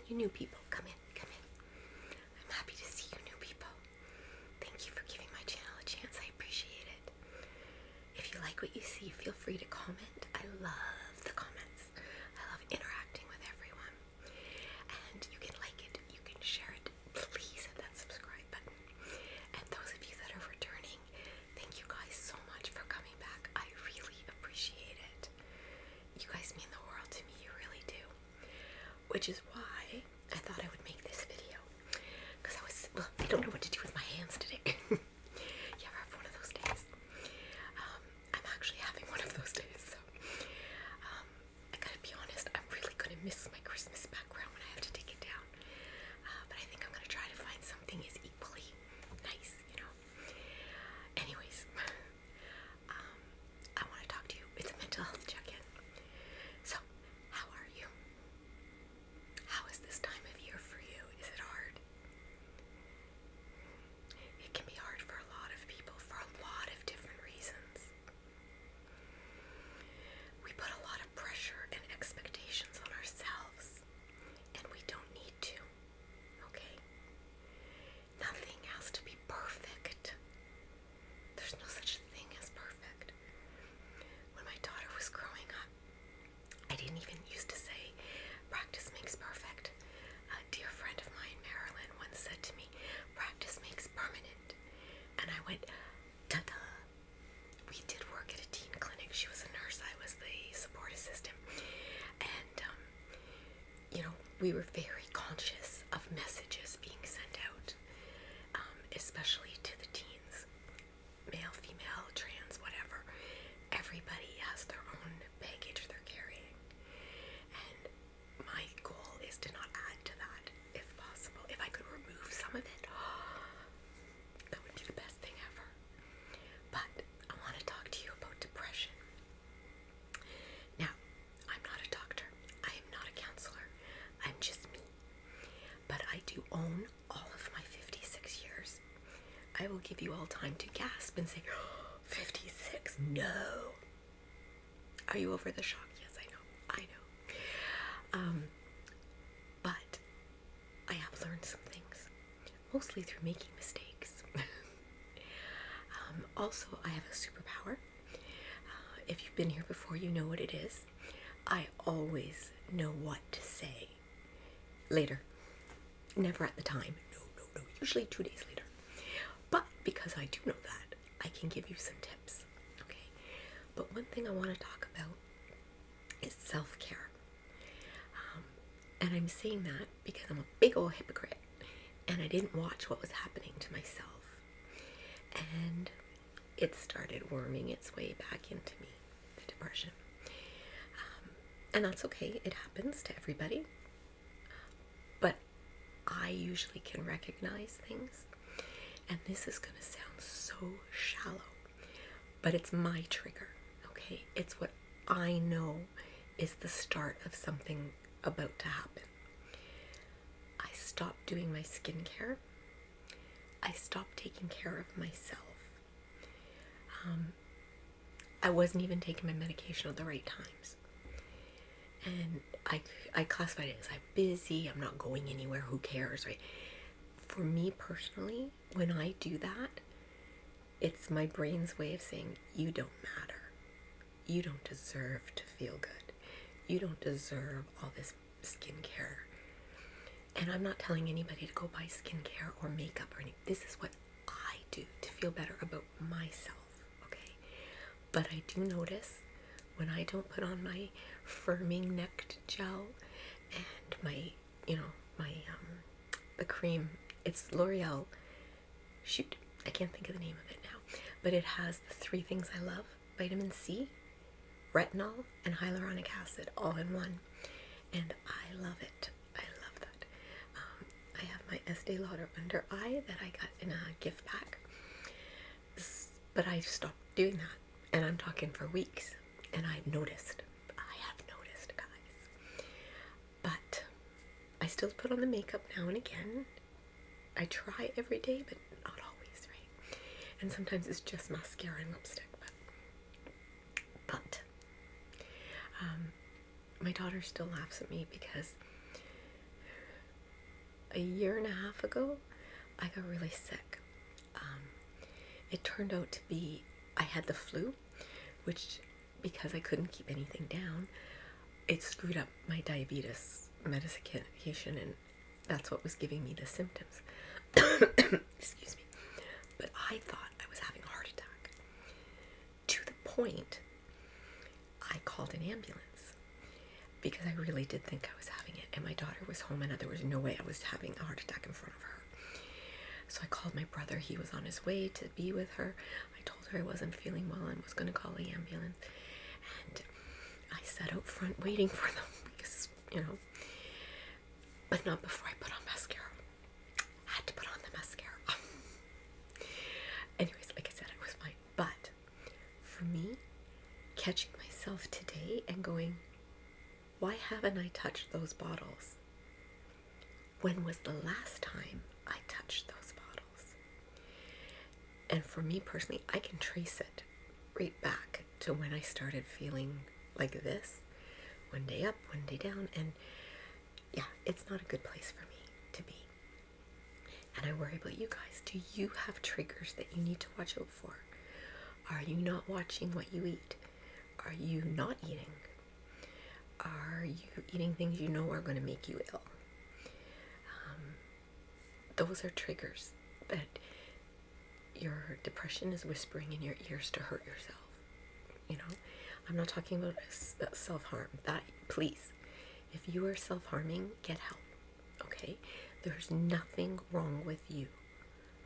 You new people, come in, come in. I'm happy to see you new people. Thank you for giving my channel a chance. I appreciate it. If you like what you see, feel free to comment. I love the comments. I love interacting with everyone. And you can like it, you can share it. Please hit that subscribe button. And those of you that are returning, thank you guys so much for coming back. I really appreciate it. You guys mean the world to me, you really do. Which is why I thought I would make this video. Because I don't know what to do with my hands today. You ever have one of those days? I'm actually having one of those days, so I gotta be honest, I'm really gonna miss my Christmas background when I have to take it down. But I think I'm gonna try to find something as equally nice, you know. Anyways, I want to talk to you. It's a mental health check-in. So, how are you? How is this time of year for you? Is it hard? It can be hard for a lot of people for a lot of different reasons. We put a lot of pressure and expectations on ourselves, and we don't need to, okay? Nothing has to be perfect. There's no such thing as perfect. When my daughter was growing up, I didn't even used to say practice makes perfect. A dear friend of mine, Marilyn, once said to me, practice makes permanent. And I went, ta-da. We did work at a teen clinic. She was a nurse. I was the support assistant. And, you know, we were very conscious of messages being sent out, especially to the teens. Male, female, trans, whatever. Everybody has their own baggage they're carrying. And my goal is to not add to that, if possible. If I could remove some of it, that would be the best thing ever. But I want to talk to you about depression. Now, I'm not a doctor. I am not a counselor. I'm just me. But I do own all of my 56 years. I will give you all time to gasp and say, oh, 56? No. Are you over the shock? Yes, I know. But I have learned some things, mostly through making mistakes. Also, I have a superpower. If you've been here before, you know what it is. I always know what to say later. Never at the time. No. Usually 2 days later. But because I do know that, I can give you some tips. Okay? But one thing I want to talk about is self-care. And I'm saying that because I'm a big old hypocrite and I didn't watch what was happening to myself. And it started worming its way back into me, the depression. And that's okay. It happens to everybody. But I usually can recognize things. And this is going to sound so shallow. But it's my trigger, okay? It's what I know is the start of something about to happen. I stopped doing my skincare. I stopped taking care of myself. I wasn't even taking my medication at the right times. And I classified it as I'm busy, I'm not going anywhere, who cares, right? For me personally, when I do that, it's my brain's way of saying, you don't matter. You don't deserve to feel good. You don't deserve all this skincare. And I'm not telling anybody to go buy skincare or makeup or anything. This is what I do to feel better about myself, okay? But I do notice when I don't put on my firming neck gel and my, the cream, it's L'Oreal, shoot, I can't think of the name of it now, but it has the 3 things I love: vitamin C, retinol, and hyaluronic acid all in one. And I love it. I love that. I have my Estee Lauder under eye that I got in a gift pack. But I stopped doing that. And I'm talking for weeks. And I have noticed, guys. But I still put on the makeup now and again. I try every day, but not always, right? And sometimes it's just mascara and lipstick. But my daughter still laughs at me because a year and a half ago, I got really sick. It turned out to be I had the flu, which, because I couldn't keep anything down, it screwed up my diabetes medication, and that's what was giving me the symptoms. Excuse me. But I thought I was having a heart attack, to the point I called an ambulance because I really did think I was having it, and my daughter was home and there was no way I was having a heart attack in front of her. So I called my brother. He was on his way to be with her. I told her I wasn't feeling well and was going to call the ambulance. And I sat out front waiting for them because, but not before I put on mascara. I had to put on the mascara. Anyways, like I said, I was fine. But for me, catching myself today and going, why haven't I touched those bottles? When was the last time I touched those bottles? And for me personally, I can trace it right back to when I started feeling like this. One day up, one day down, and yeah, it's not a good place for me to be. And I worry about you guys. Do you have triggers that you need to watch out for? Are you not watching what you eat? Are you not eating? Are you eating things you know are going to make you ill? Those are triggers that your depression is whispering in your ears to hurt yourself. I'm not talking about self-harm. That, please, if you are self-harming, get help, okay? There's nothing wrong with you,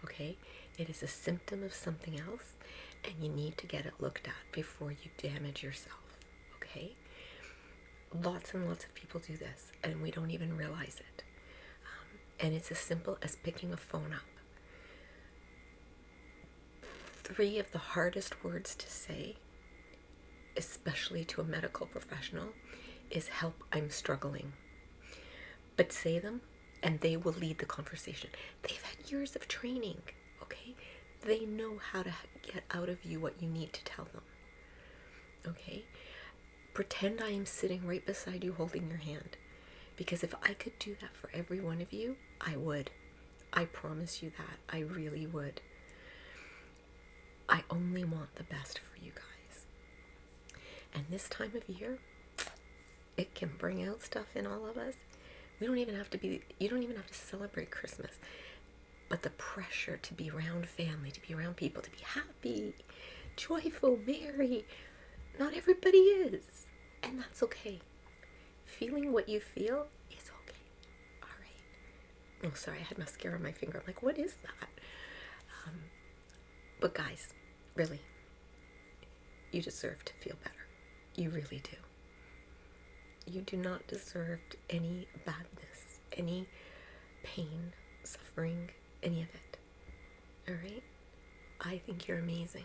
okay? It is a symptom of something else, and you need to get it looked at before you damage yourself, okay? Lots and lots of people do this, and we don't even realize it. And it's as simple as picking a phone up. 3 of the hardest words to say, especially to a medical professional, is help, I'm struggling. But say them and they will lead the conversation. They've had years of training, okay? They know how to get out of you what you need to tell them, okay? Pretend I am sitting right beside you holding your hand. Because if I could do that for every one of you, I would. I promise you that. I really would. I only want the best for you guys. And this time of year, it can bring out stuff in all of us. You don't even have to celebrate Christmas. But the pressure to be around family, to be around people, to be happy, joyful, merry, not everybody is. And that's okay. Feeling what you feel is okay. All right. Oh, sorry, I had mascara on my finger. I'm like, what is that? But guys, really, you deserve to feel better. You really do. You do not deserve any badness, any pain, suffering, any of it. All right? I think you're amazing.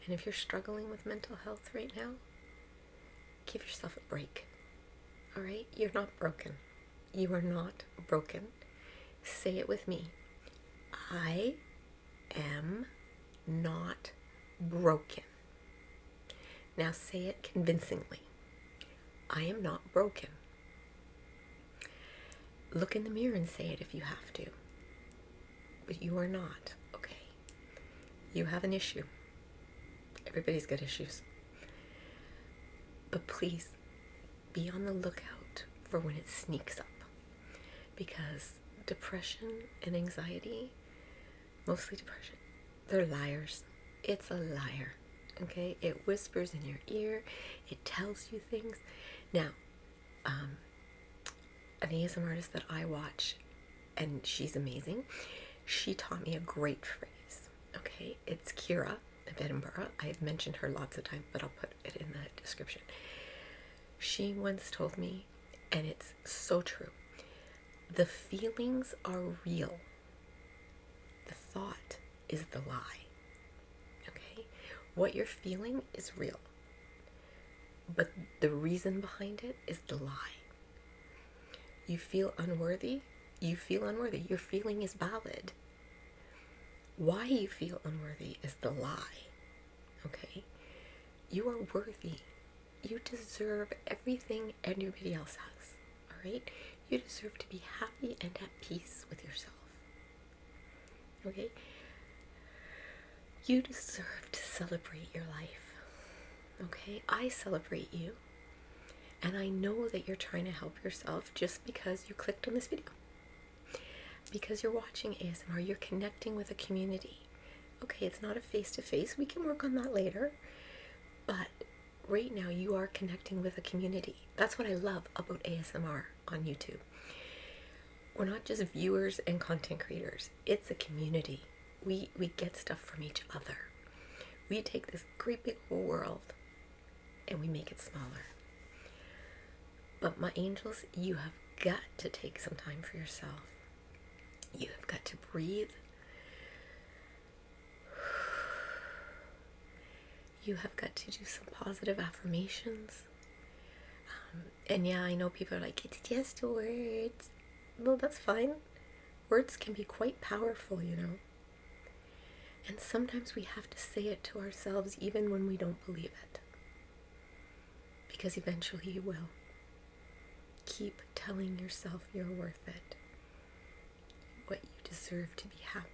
And if you're struggling with mental health right now, give yourself a break. All right? You're not broken. You are not broken. Say it with me. I am not broken. Now say it convincingly. I am not broken. Look in the mirror and say it if you have to. But you are not, okay? You have an issue. Everybody's got issues. But please, be on the lookout for when it sneaks up. Because depression and anxiety, mostly depression, they're liars. It's a liar, okay? It whispers in your ear. It tells you things. Now, an ASMR artist that I watch, and she's amazing, she taught me a great phrase, okay? It's Kira of Edinburgh. I've mentioned her lots of times, but I'll put it in the description. She once told me, and it's so true, the feelings are real. The thought is the lie, okay? What you're feeling is real, but the reason behind it is the lie. You feel unworthy. You feel unworthy. Your feeling is valid. Why you feel unworthy is the lie, okay? You are worthy. You deserve everything anybody else has, all right? You deserve to be happy and at peace with yourself. Okay? You deserve to celebrate your life. Okay? I celebrate you. And I know that you're trying to help yourself just because you clicked on this video. Because you're watching ASMR, you're connecting with a community. Okay, it's not a face-to-face. We can work on that later. But right now, you are connecting with a community. That's what I love about ASMR on YouTube. We're not just viewers and content creators. It's a community. We get stuff from each other. We take this great big whole world and we make it smaller. But my angels, you have got to take some time for yourself. You have got to breathe. You have got to do some positive affirmations. And yeah, I know people are like, it's just words. Well, that's fine. Words can be quite powerful, you know. And sometimes we have to say it to ourselves even when we don't believe it. Because eventually you will. Keep telling yourself you're worth it. What you deserve to be happy.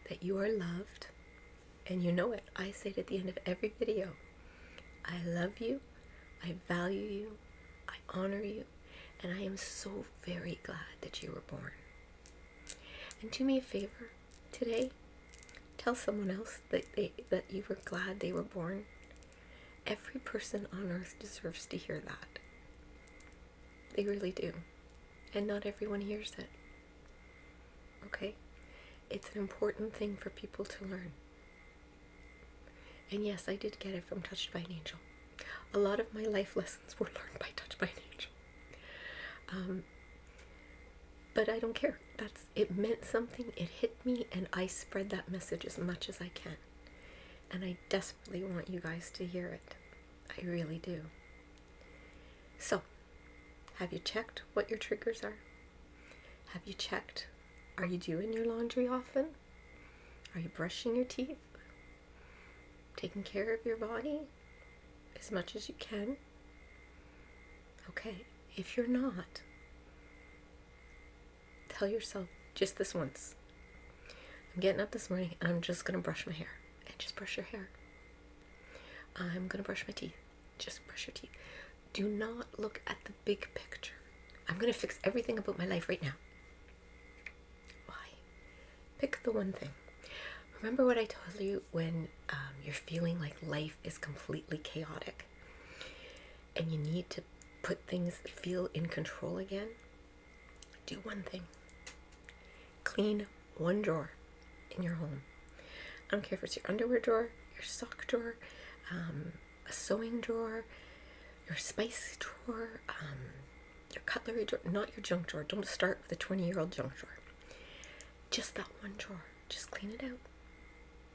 That you are loved. And you know it. I say it at the end of every video. I love you. I value you. I honor you. And I am so very glad that you were born. And do me a favor today. Tell someone else that you were glad they were born. Every person on earth deserves to hear that. They really do. And not everyone hears it. Okay? It's an important thing for people to learn. And yes, I did get it from Touched by an Angel. A lot of my life lessons were learned by Touched by an Angel. But I don't care. It meant something. It hit me, and I spread that message as much as I can. And I desperately want you guys to hear it. I really do. So, have you checked what your triggers are? Have you checked? Are you doing your laundry often? Are you brushing your teeth? Taking care of your body as much as you can? Okay, if you're not, tell yourself just this once. I'm getting up this morning and I'm just going to brush my hair. And just brush your hair. I'm going to brush my teeth. Just brush your teeth. Do not look at the big picture. I'm going to fix everything about my life right now. Why? Pick the one thing. Remember what I told you when you're feeling like life is completely chaotic and you need to feel in control again? Do one thing. Clean one drawer in your home. I don't care if it's your underwear drawer, your sock drawer, a sewing drawer, your spice drawer, your cutlery drawer, not your junk drawer. Don't start with a 20-year-old junk drawer. Just that one drawer. Just clean it out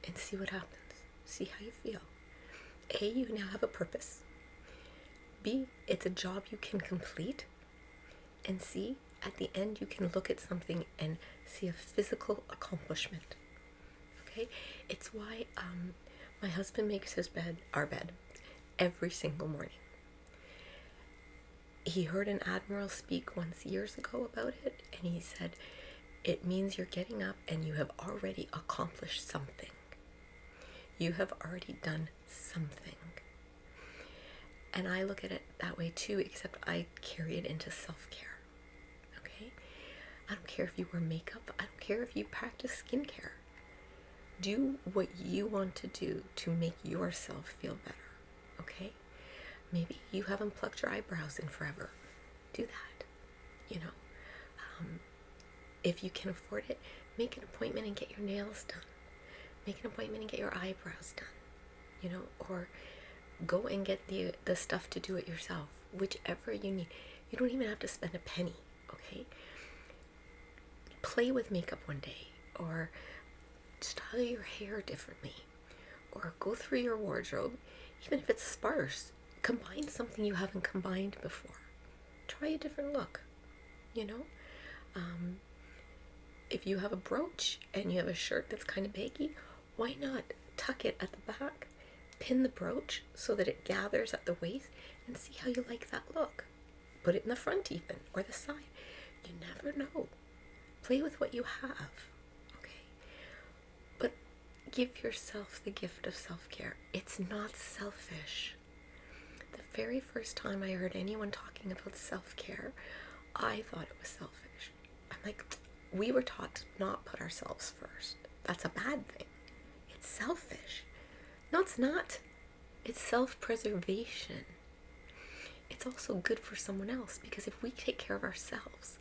and see what happens. See how you feel. A, you now have a purpose. B, it's a job you can complete. And C, at the end you can look at something and see a physical accomplishment. Okay? It's why my husband makes our bed, every single morning. He heard an admiral speak once years ago about it, and he said, it means you're getting up and you have already accomplished something. You have already done something. And I look at it that way too, except I carry it into self-care. Okay? I don't care if you wear makeup. I don't care if you practice skincare. Do what you want to do to make yourself feel better. Okay? Maybe you haven't plucked your eyebrows in forever. Do that. You know? If you can afford it, make an appointment and get your nails done. Make an appointment and get your eyebrows done. You know? Or go and get the stuff to do it yourself. Whichever you need. You don't even have to spend a penny. Okay? Play with makeup one day. Or style your hair differently. Or go through your wardrobe. Even if it's sparse. Combine something you haven't combined before. Try a different look. You know? If you have a brooch and you have a shirt that's kind of baggy, why not tuck it at the back, pin the brooch so that it gathers at the waist, and see how you like that look. Put it in the front even, or the side. You never know. Play with what you have, okay? But give yourself the gift of self-care. It's not selfish. The very first time I heard anyone talking about self-care, I thought it was selfish. I'm like, we were taught to not put ourselves first. That's a bad thing. It's selfish. No, it's not. It's self-preservation. It's also good for someone else, because if we take care of ourselves,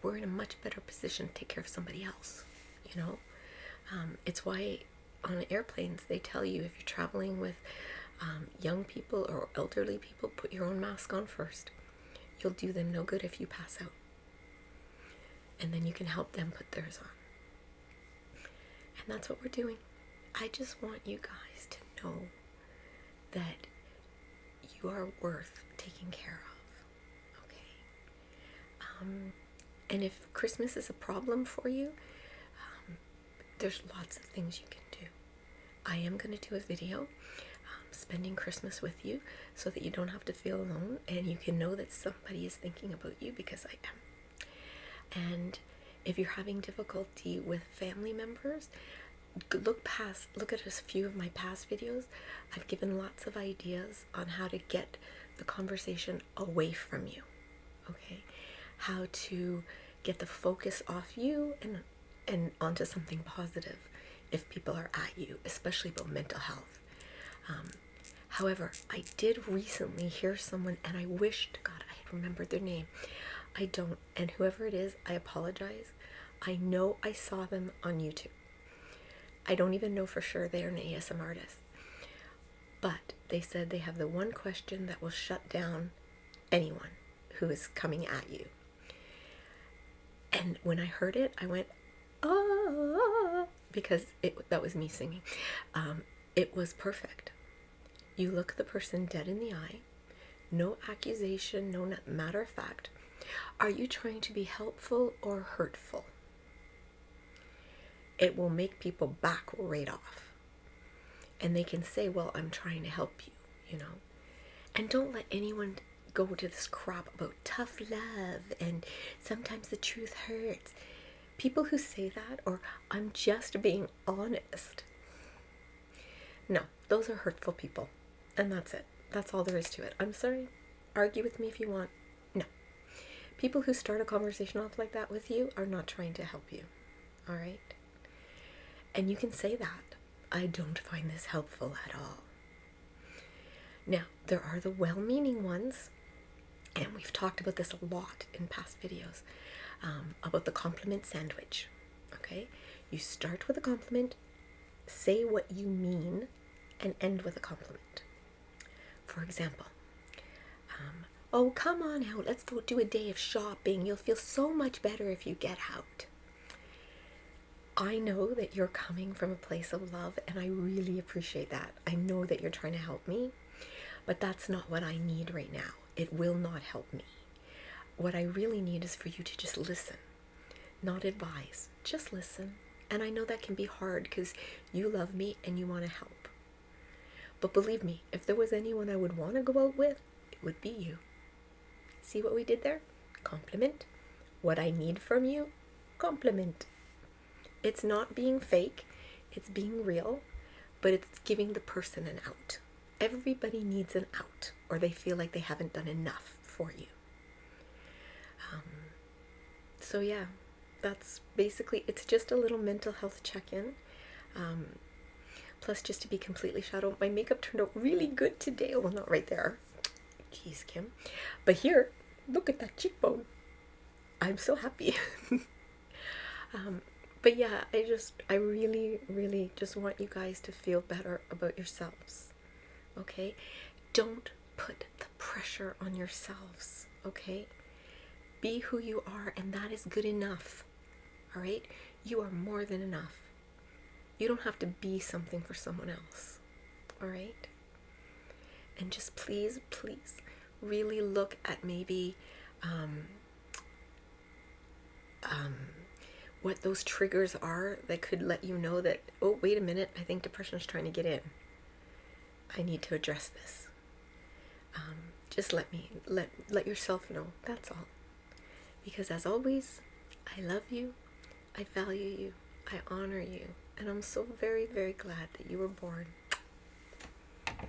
we're in a much better position to take care of somebody else, you know? It's why on airplanes they tell you, if you're traveling with young people or elderly people, put your own mask on first. You'll do them no good if you pass out. And then you can help them put theirs on. And that's what we're doing. I just want you guys to know that you are worth taking care of, okay? And if Christmas is a problem for you, there's lots of things you can do. I am going to do a video spending Christmas with you, so that you don't have to feel alone, and you can know that somebody is thinking about you, because I am. And if you're having difficulty with family members, look at a few of my past videos. I've given lots of ideas on how to get the conversation away from you, okay? How to get the focus off you and onto something positive if people are at you, especially about mental health. However, I did recently hear someone, and I wish to God I had remembered their name. I don't, and whoever it is, I apologize. I know I saw them on YouTube. I don't even know for sure they're an ASM artist. But they said they have the one question that will shut down anyone who is coming at you. And when I heard it, I went, ah, because that was me singing. It was perfect. You look the person dead in the eye, no accusation, no matter of fact. Are you trying to be helpful or hurtful? It will make people back right off. And they can say, well, I'm trying to help you, you know. And don't let anyone go to this crap about tough love and sometimes the truth hurts. People who say that, or I'm just being honest. No, those are hurtful people. And that's it. That's all there is to it. I'm sorry. Argue with me if you want. No. People who start a conversation off like that with you are not trying to help you. All right? And you can say that. I don't find this helpful at all. Now, there are the well-meaning ones, and we've talked about this a lot in past videos, about the compliment sandwich. Okay? You start with a compliment, say what you mean, and end with a compliment. For example, oh, come on out, let's go do a day of shopping. You'll feel so much better if you get out. I know that you're coming from a place of love, and I really appreciate that. I know that you're trying to help me, but that's not what I need right now. It will not help me. What I really need is for you to just listen, not advise. Just listen. And I know that can be hard because you love me and you want to help. But believe me, if there was anyone I would want to go out with, it would be you. See what we did there? Compliment. What I need from you? Compliment. It's not being fake, it's being real, but it's giving the person an out. Everybody needs an out, or they feel like they haven't done enough for you. So yeah, that's basically, it's just a little mental health check-in. Plus, just to be completely shadow, my makeup turned out really good today. Well, not right there. Jeez, Kim. But here, look at that cheekbone. I'm so happy. But yeah, I really, really just want you guys to feel better about yourselves. Okay? Don't put the pressure on yourselves. Okay? Be who you are, and that is good enough. All right? You are more than enough. You don't have to be something for someone else. All right? And just please, please, really look at maybe what those triggers are that could let you know that, oh, wait a minute, I think depression is trying to get in. I need to address this. just let yourself know. That's all. Because as always, I love you, I value you, I honor you, and I'm so very, very glad that you were born